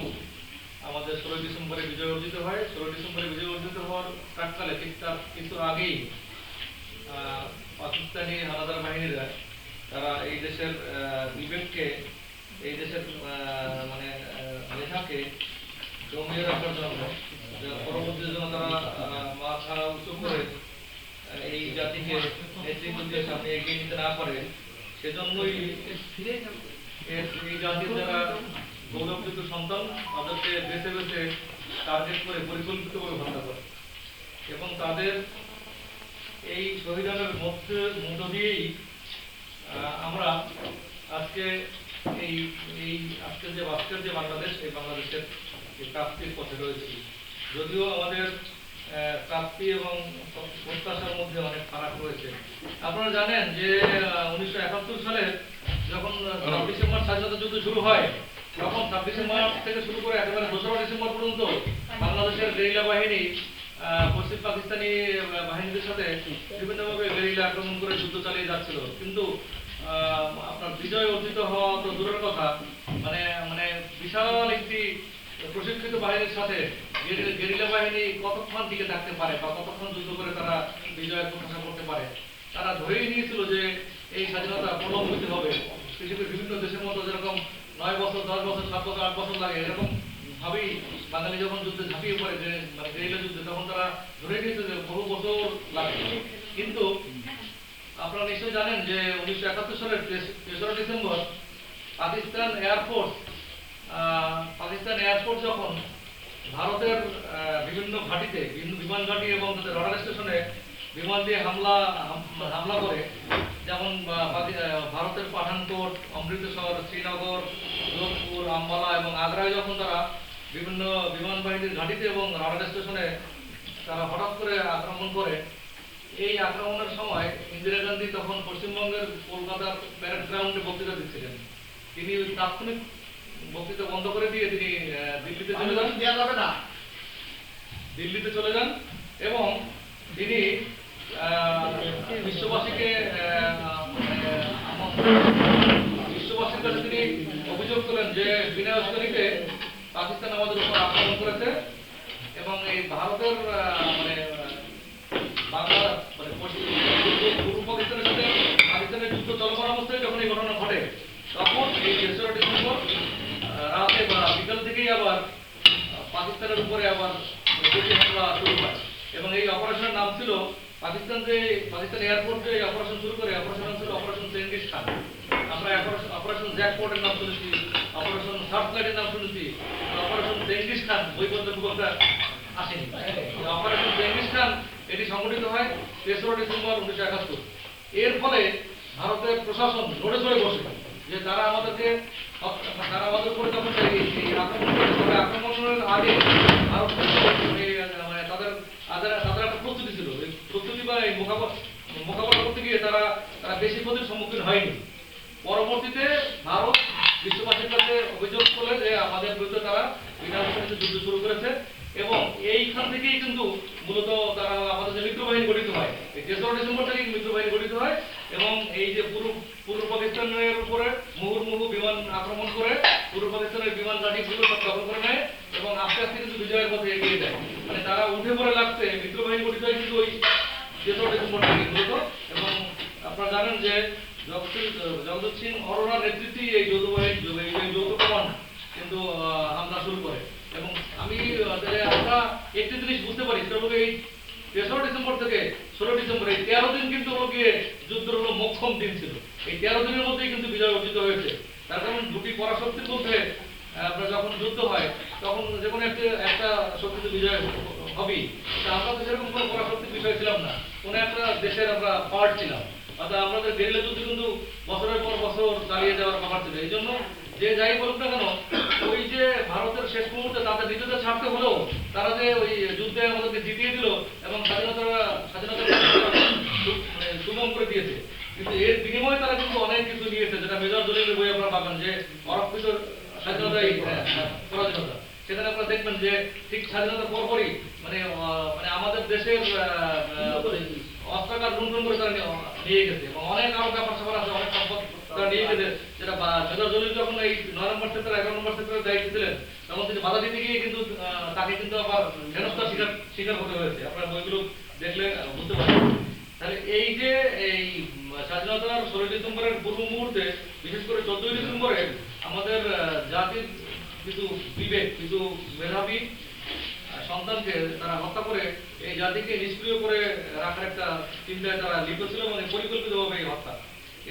আমাদের 16 ডিসেম্বরে বিজয় অর্জিত হয়। 16 ডিসেম্বরে বিজয় অর্জিত হওয়ার প্রাককালে ঠিক তার কিন্তু আগেই পাকিস্তানি হানাদার বাহিনীরা তারা এই দেশের বিবেককে, এই দেশের মানে মেধাকে জমিয়ে রাখার জন্য, পরবর্তী জন্য তারা মাথা উঁচু করে এই জাতিকে নেতৃত্ব দিয়ে সামনে এগিয়ে নিতে না পারে, সেজন্যই এই জাতির যারা গৌরবযুক্ত সন্তান তাদেরকে বেছে বেছে টার্গেট করে পরিকল্পিতভাবে হত্যা করে এবং তাদের এই শহীদানের মধ্য দিয়েই আমরা আজকে আজকের যে বাংলাদেশ, এই বাংলাদেশের প্রাপ্তির পথে রয়েছে। যদিও আমাদের প্রাপ্তি এবং প্রত্যাশার মধ্যে অনেক ফারাক রয়েছে। আপনারা জানেন যে 1971 সালে যখন 26শে মার্চ স্বাধীনতা যুদ্ধ শুরু হয়, তখন 26শে মার্চ থেকে শুরু করে একেবারে 2রা ডিসেম্বর পর্যন্ত বাংলাদেশের গেরিলা বাহিনী পশ্চিম পাকিস্তানি বাহিনীদের সাথে বিভিন্নভাবে গেরিলা আক্রমণ করে যুদ্ধ চালিয়ে যাচ্ছিল। কিন্তু আপনার বিজয় অর্জিত হওয়া তো দূরের কথা, মানে বিশাল একটি প্রশিক্ষিত বাহিনীর সাথে গেরিলা বাহিনী কতক্ষণ টিকে থাকতে পারে বা কতক্ষণ যুদ্ধ করে তারা বিজয়ের প্রত্যাশা করতে পারে। তারা ধরেই নিয়েছিল যে এই স্বাধীনতা প্রলম্বিত হবে। পৃথিবীর বিভিন্ন দেশের মতো যেরকম 9 বছর, 10 বছর, 7 বছর, 8 বছর লাগে, এরকম ভাবেই বাঙালি যখন যুদ্ধে ঝাঁপিয়ে পড়ে, যে মানে গেরিলা যুদ্ধে, তখন তারা ধরে নিয়েছে যে বহু বছর লাগবে। কিন্তু আপনারা নিশ্চয়ই জানেন যে 1971 সালের 3রা ডিসেম্বর পাকিস্তান এয়ারফোর্স যখন ভারতের বিভিন্ন ঘাঁটিতে, বিমান ঘাঁটি এবং তাদের রাডার স্টেশনে বিমান দিয়ে হামলা করে, যেমন যেমন ভারতের পাঠানকোট, অমৃতসর, শ্রীনগর, যোধপুর, আম্বালা এবং আগ্রায় যখন তারা বিভিন্ন বিমান বাহিনীর ঘাঁটিতে এবং রাডার স্টেশনে তারা হঠাৎ করে আক্রমণ করে, এই আক্রমণের সময় ইন্দিরা গান্ধী তখন পশ্চিমবঙ্গের কলকাতার প্যারেড গ্রাউন্ডে বক্তৃতা দিচ্ছিলেন। তিনি তাৎক্ষণিক বক্তৃতা বন্ধ করে দিয়ে তিনি দিল্লিতে চলে যান এবং তিনি বিশ্ববাসীকে বিশ্ববাসীর কাছে তিনি অভিযোগ করেন যে বিনা উস্কানিতে পাকিস্তান আমাদের উপর আক্রমণ করেছে এবং এই ভারতের মানে বাংলা মানে পূর্ব পাকিস্তানের সাথে পাকিস্তানের যুদ্ধ চলমান অবস্থায় যখন এই ঘটনা ঘটে, তখন এই 3রা ডিসেম্বর রাতে বা বিকাল থেকেই আবার পাকিস্তানের উপরে আবার হামলা শুরু হয় এবং এই অপারেশনের নাম ছিল পাকিস্তান এয়ারপোর্টে অপারেশন শুরু করে অপারেশন নাম ছিল অপারেশন চেঙ্গিস খান। আমরা অপারেশন জ্যাকপটের নাম শুনেছি, অপারেশন সার্চলাইটের নাম শুনেছি, অপারেশন চেঙ্গিস খান বই পর্যন্ত খুব একটা আসেনি। অপারেশন চেঙ্গিস খান এটি সংগঠিত হয় 3রা ডিসেম্বর 1971। এর ফলে ভারতের প্রশাসন নড়ে চড়ে বসে যে তারা আমাদের উপরে যখন আক্রমণের আগে ভারত মানে তাদের একটা প্রস্তুতি ছিল। এই প্রস্তুতি বা এই মোকাবেলা করতে গিয়ে তারা বেশি ক্ষতির সম্মুখীন হয়নি। পরবর্তীতে ভারত বিশ্ববাসীর কাছে অভিযোগ করলে যে আমাদের বিরুদ্ধে তারা বিনা উস্কানিতে যুদ্ধ শুরু করেছে এবং এইখান থেকেই কিন্তু মূলত তারা আমাদের যে মিত্রবাহিনী গঠিত হয়, এই 3রা ডিসেম্বর থেকেই মিত্রবাহিনী গঠিত হয় এবং এই যে পূর্ব পাকিস্তানের উপরে মুহুর্মুহু বিমান আক্রমণ করে পূর্ব পাকিস্তানের বিমান ঘাঁটিগুলো সব দখল করে নেয় এবং আস্তে আস্তে কিন্তু বিজয়ের পথে এগিয়ে যায়। মানে তারা উঠে পড়ে লাগছে মিত্রবাহিনী গঠিত হয় কিন্তু ওই 3রা ডিসেম্বর থেকে মূলত। এবং আপনারা জানেন যে জগদীশ সিং অরোরার নেতৃত্বে এই যৌথ কমান্ড কিন্তু হামলা শুরু করে এবং আমরা একটি জিনিস বুঝতে পারি, সেটা হলো এই 3রা ডিসেম্বর থেকে 16 ডিসেম্বর এই 13 দিন কিন্তু গিয়ে যুদ্ধের হলো মোক্ষম দিন ছিল। এই 13 দিনের মধ্যেই কিন্তু বিজয় অর্জিত হয়েছে। তার কারণ দুটি পরাশক্তির মধ্যে আপনার যখন যুদ্ধ হয় তখন যে কোনো একটা শক্তিতে বিজয় হবেই। আমরা তো সেরকম কোনো পরাশক্তির বিষয় ছিলাম না, কোনো একটা দেশের আমরা পার্ট ছিলাম। অর্থাৎ আমাদের গেরিলা যুদ্ধ কিন্তু বছরের পর বছর চালিয়ে যাওয়ার ব্যাপার ছিল। এই জন্য যে যাই বলুক না কেন, ওই যে ভারতের শেষ মুহূর্তে তাদের নিজেদের ছাড়তে হলেও তারা যে ওই যুদ্ধে আমাদেরকে জিতিয়ে দিল এবং স্বাধীনতা সুগম করে দিয়েছে, কিন্তু এর বিনিময়ে তারা কিন্তু অনেক কিছু নিয়েছে, যেটা মেজর দলিলের বই আপনারা পাবেন যে অরক্ষিত স্বাধীনতাই পরাধীনতা। সেখানে আপনারা দেখবেন যে ঠিক স্বাধীনতার পরপরই মানে আমাদের দেশের অস্ত্রাগার লুণ্ঠন করে তারা নিয়ে গেছে এবং অনেক আরো ব্যাপার স্যাপার আছে, অনেক সম্পদ তারা নিয়ে গেছে, যেটা মেজর দলিল যখন এই 9 নম্বর সেক্টর 11 নম্বর সেক্টরের দায়িত্ব ছিলেন তখন তিনি বাধা দিতে গিয়ে কিন্তু তাকে কিন্তু আবার হেনস্থার শিকার হতে হয়েছে। আপনারা বইগুলো দেখলে বুঝতে পারবেন। তাহলে এই যে এই স্বাধীনতার 16 ডিসেম্বরের পূর্ব মুহূর্তে, বিশেষ করে 14 ডিসেম্বরে আমাদের জাতির কিছু বিবেক, কিছু মেধাবী সন্তানকে তারা হত্যা করে এই জাতিকে নিষ্ক্রিয় করে রাখার একটা চিন্তায় তারা লিপ্ত ছিল এবং পরিকল্পিতভাবে এই হত্যা।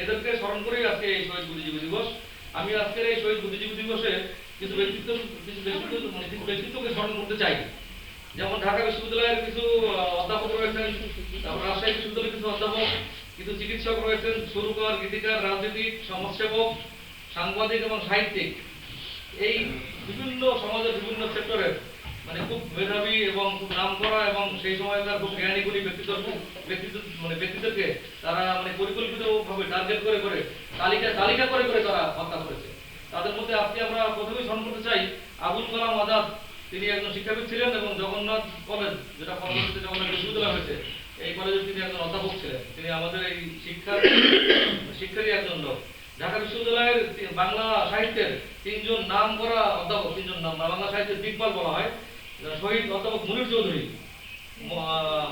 এদেরকে স্মরণ করেই আজকে এই শহীদ বুদ্ধিজীবী দিবস। আমি আজকের এই শহীদ বুদ্ধিজীবী দিবসে কিছু ব্যক্তিত্বকে স্মরণ করতে চাই। যেমন ঢাকা বিশ্ববিদ্যালয়ের কিছু অধ্যাপক রয়েছেন, তারপর রাজশাহী বিশ্ববিদ্যালয়ের কিছু অধ্যাপক, কিছু চিকিৎসক রয়েছেন, সুরকার, গীতিকার, রাজনীতিক, সমাজসেবক, সাংবাদিক এবং সাহিত্যিক। এই বিভিন্ন সমাজের বিভিন্ন সেক্টরের মানে খুব মেধাবী এবং খুব নামকরা এবং সেই সময়কার খুব জ্ঞানী গুণী ব্যক্তিদেরকে তারা মানে পরিকল্পিতভাবে টার্গেট করে তালিকা করে তারা হত্যা করেছে। তাদের মধ্যে আজকে আমরা প্রথমেই স্মরণ করতে চাই আবুল কালাম আজাদ। তিনি একজন শিক্ষাবিদ ছিলেন এবং জগন্নাথ কলেজ, যেটা পরবর্তীতে জগন্নাথ বিশ্ববিদ্যালয় হয়েছে, এই কলেজে তিনি একজন অধ্যাপক ছিলেন। তিনি আমাদের এই শিক্ষারই একজন লোক। ঢাকা বিশ্ববিদ্যালয়ের বাংলা সাহিত্যের 3 জন নাম করা অধ্যাপক, 3 জন নাম বাংলা সাহিত্যের দিকপাল বলা হয়। শহীদ অধ্যাপক মুনির চৌধুরী,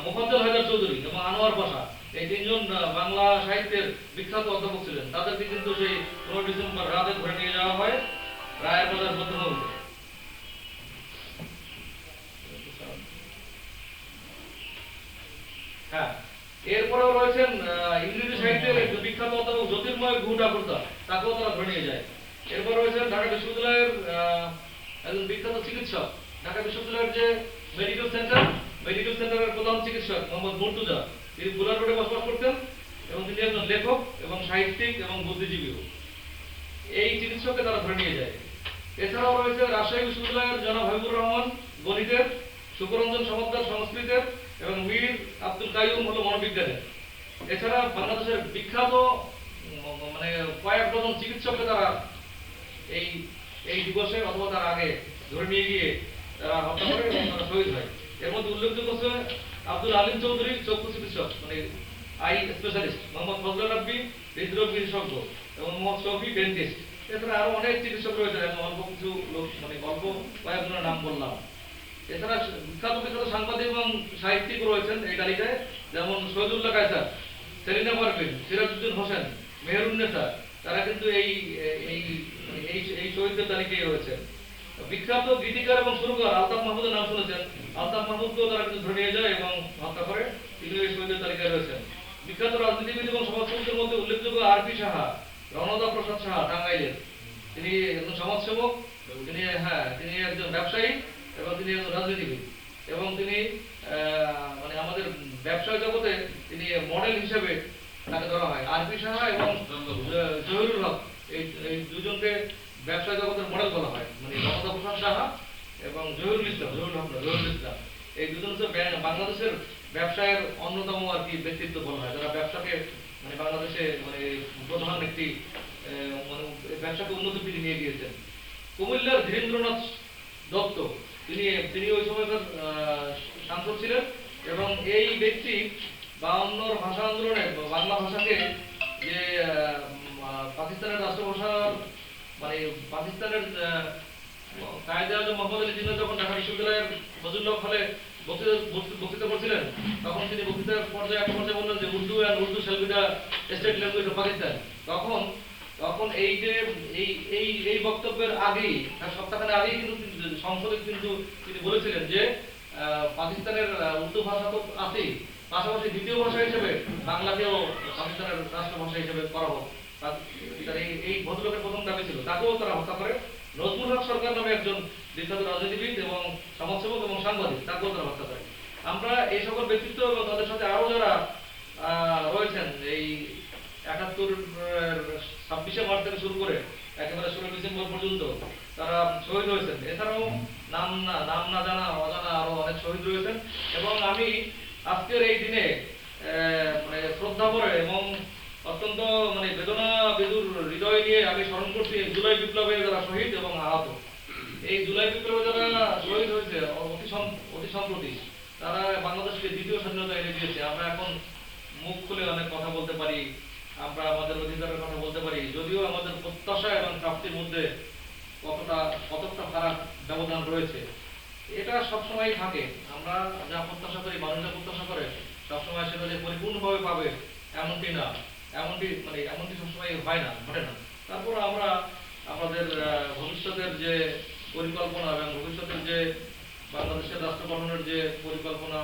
মোফাজ্জল হায়দার চৌধুরী এবং আনোয়ার পাশা, এই 3 জন বাংলা সাহিত্যের বিখ্যাত অধ্যাপক ছিলেন। তাদেরকে কিন্তু সেই 15 ডিসেম্বর রাতে ধরে নিয়ে যাওয়া হয় রায়ের বাজার মধ্যমগ্রহে। হ্যাঁ, এরপরেও রয়েছেন ইংরেজি সাহিত্যের বিখ্যাত অধ্যাপক জ্যোতির্ময় গুহ ঠাকুরতা, তাকেও তারা ধরে নিয়ে যায়। এরপর রয়েছেন ঢাকা বিশ্ববিদ্যালয়ের একজন বিখ্যাত চিকিৎসক, ঢাকা বিশ্ববিদ্যালয়ের যে মেডিকেল সেন্টারের প্রধান চিকিৎসক মোহাম্মদ মুর্তুজা, তিনি বুলার রোডে বসবাস করতেন এবং তিনি একজন লেখক এবং সাহিত্যিক এবং বুদ্ধিজীবীও। এই চিকিৎসককে তারা ধরে নিয়ে যায়। এছাড়াও রয়েছে রাজশাহী বিশ্ববিদ্যালয়ের জনাব হাবিবুর রহমান গণিতের, সুকরঞ্জন সমাদ্দার সংস্কৃতের এবং মীর আব্দুল কাইয়ুম হলো মনোবিজ্ঞানের। এছাড়া বাংলাদেশের বিখ্যাত মানে কয়েক ডজন চিকিৎসককে তারা এই এই দিবসে অথবা তার আগে ধরে নিয়ে গিয়ে তারা হত্যা করে এবং তারা শহীদ হয়। এর মধ্যে উল্লেখযোগ্য হচ্ছে আব্দুল আলিম চৌধুরী, চক্ষু চিকিৎসক মানে আই স্পেশালিস্ট, মোহাম্মদ ফজলুল রাব্বি, হৃদরোগ বিশেষজ্ঞ এবং মোহাম্মদ শফি ডেন্টিস্ট। এছাড়া আরো অনেক চিকিৎসক রয়েছে, আমি অল্প কিছু লোক মানে অল্প কয়েকজনের নাম বললাম। এছাড়া বিখ্যাত বিখ্যাত সাংবাদিক এবং সাহিত্যিক রয়েছেন এই তালিকায়, যেমন শহীদুল্লাহ কায়সার, সেলিনা পারভিন, সিরাজউদ্দিন হোসেন, মেহেরুন্নেসা, তারা কিন্তু এই এই এই এই শহীদদের তালিকায় রয়েছে। বিখ্যাত গীতিকার এবং সুরকার আলতাফ মাহমুদের নাম শুনেছেন, আলতাফ মাহমুদকেও তারা কিন্তু ধরে নিয়ে যায় এবং হত্যা করে, তিনি এই শহীদদের তালিকায় রয়েছেন। বিখ্যাত রাজনীতিবিদ এবং সমাজসেবকদের মধ্যে উল্লেখযোগ্য আর.পি. সাহা, রণদা প্রসাদ সাহা টাঙ্গাইলের, তিনি একজন সমাজসেবক, তিনি একজন ব্যবসায়ী এবং তিনি একজন রাজনীতিবিদ এবং তিনি মানে আমাদের ব্যবসায় জগতে তিনি মডেল হিসেবে তাকে ধরা হয়। আর.পি. সাহা এবং জহিরুল হক এই দুজনকে ব্যবসায় জগতের মডেল বলা হয়, মানে রণদা প্রসাদ সাহা এবং জহিরুল ইসলাম, এই দুজন হচ্ছে বাংলাদেশের ব্যবসায়ের অন্যতম আর কি ব্যক্তিত্ব বলা হয়, যারা ব্যবসাকে মানে বাংলাদেশে মানে প্রধান একটি মানে ব্যবসাকে উন্নতির দিকে নিয়ে গিয়েছেন। কুমিল্লার ধীরেন্দ্রনাথ দত্ত, তিনি ওই সময়কার সাংসদ ছিলেন এবং এই ব্যক্তি 52 ভাষা আন্দোলনে বাংলা ভাষাকে যে পাকিস্তানের রাষ্ট্রভাষা মানে পাকিস্তানের কায়েদে আজম মোহাম্মদ আলী জিন্নাহ যখন ঢাকা বিশ্ববিদ্যালয়ের ফজলুল্লাহ হলে বক্তৃতা করছিলেন, তখন তিনি বক্তৃতার একটা পর্যায়ে বললেন যে Urdu shall be the state language of Pakistan. তখন এই যে এই বক্তব্যের আগেই, সপ্তাহখানেক আগেই কিন্তু সংসদে কিন্তু তিনি বলেছিলেন যে পাকিস্তানের উর্দু ভাষা তো আছেই, পাশাপাশি দ্বিতীয় ভাষা হিসেবে বাংলাকেও পাকিস্তানের রাষ্ট্রভাষা হিসেবে করা হোক। এই ভদ্রলোকের প্রথম দাবি ছিল, তাকেও তারা হত্যা করে। নজরুল হক সরকার নামে একজন বিখ্যাত রাজনীতিবিদ এবং সমাজসেবক এবং সাংবাদিক, তাকেও তারা হত্যা করে। আমরা এই সকল ব্যক্তিত্ব এবং তাদের সাথে আরো যারা রয়েছেন, এই 26শে মার্চ থেকে শুরু করে একেবারে 16 ডিসেম্বর পর্যন্ত তারা শহীদ হয়েছেন। এছাড়াও নাম না জানা অজানা আরো অনেক শহীদ রয়েছেন এবং আমি আজকের এই দিনে মানে শ্রদ্ধা করে এবং অত্যন্ত মানে বেদনা বিদুর হৃদয় নিয়ে আমি স্মরণ করছি জুলাই বিপ্লবে যারা শহীদ এবং আহত। এই জুলাই বিপ্লবে যারা শহীদ হয়েছে অতি সম্প্রতি, তারা বাংলাদেশকে দ্বিতীয় স্বাধীনতা এনে দিয়েছে। আমরা এখন মুখ খুলে অনেক কথা বলতে পারি, আমরা আমাদের অধিকারের কথা বলতে পারি, যদিও আমাদের প্রত্যাশা এবং প্রাপ্তির মধ্যে কতটা ফারাক ব্যবধান রয়েছে। এটা সবসময় থাকে, আমরা যা প্রত্যাশা করি, মানুষ যা প্রত্যাশা করে সবসময় সেটা যে পরিপূর্ণভাবে পাবে এমনটি না, এমনটি সবসময় হয় না, ঘটে না। তারপর আমরা আমাদের ভবিষ্যতের যে পরিকল্পনা এবং ভবিষ্যতের যে বাংলাদেশের রাষ্ট্র গঠনের যে পরিকল্পনা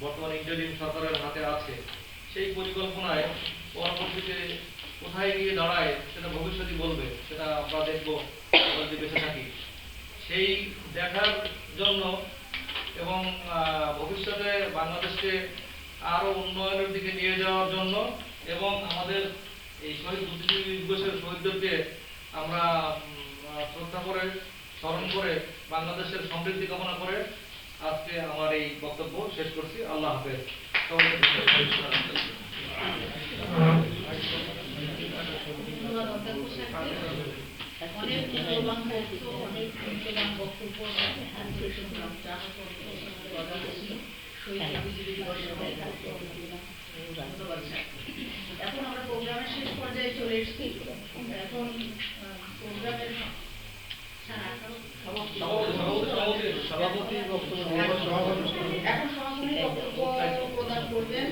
বর্তমান ইন্টারিম সরকারের হাতে আছে, সেই পরিকল্পনায় পরবর্তীতে কোথায় গিয়ে দাঁড়ায় সেটা ভবিষ্যৎই বলবে, সেটা আমরা দেখবো যদি বেঁচে থাকি। সেই দেখার জন্য এবং ভবিষ্যতে বাংলাদেশকে আরো উন্নয়নের দিকে নিয়ে যাওয়ার জন্য এবং আমাদের এই শহীদ বুদ্ধিজীবী দিবসের শহীদদেরকে আমরা শ্রদ্ধা করে স্মরণ করে বাংলাদেশের সমৃদ্ধি কামনা করে আজকে আমার এই বক্তব্য শেষ করছি। আল্লাহ হাফেজ। অনেক মূল্যবান বক্তব্য, অনেক মূল্যবান বক্তব্য শুনলাম, যারা এখন আমরা প্রোগ্রামের শেষ পর্যায়ে চলে এসেছি। এখন প্রোগ্রামের সভাপতি বক্তব্য এখন সভাপতি বক্তব্য প্রদান করবেন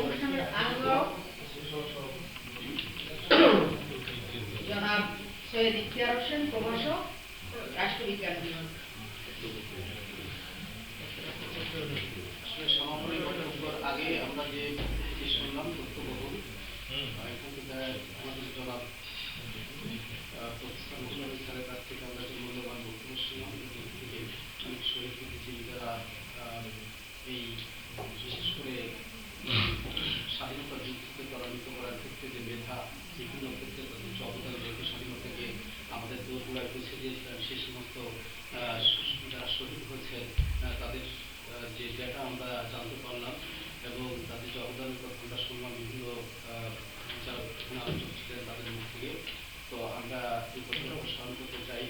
অনুষ্ঠানের আহ্বায়ক জনাব সৈয়দ ইখতিয়ার হোসেন, প্রভাষক, রাষ্ট্রবিজ্ঞান বিভাগ। সমাপনী বক্তব্যের আগে আমরা যে শুনলাম তথ্যবহুল, এখান থেকে আমাদের জনাব স্যারের কাছ থেকে আমরা যে মূল্যবান বক্তব্য শুনলাম, থেকে অনেক শহীদ বুদ্ধিজীবীরা এই বিশেষ করে স্বাধীনতা যুদ্ধ থেকে ত্বরান্বিত করার ক্ষেত্রে যে মেধা, বিভিন্ন ক্ষেত্রে তাদের যে অবদান রয়েছে স্বাধীনতা থেকে আমাদের দোরগোড়ায় পৌঁছে দিয়েছিলেন, সেই সমস্ত যারা শহীদ হয়েছে তাদের যে ডেটা আমরা জানতে পারলাম এবং তাদের যে অবদানের কথা আমরা শুনলাম বিভিন্ন যারা এখানে আলোচক ছিলেন তাদের মুখ থেকে। তো আমরা এই কথাটা স্মরণ করতে চাই।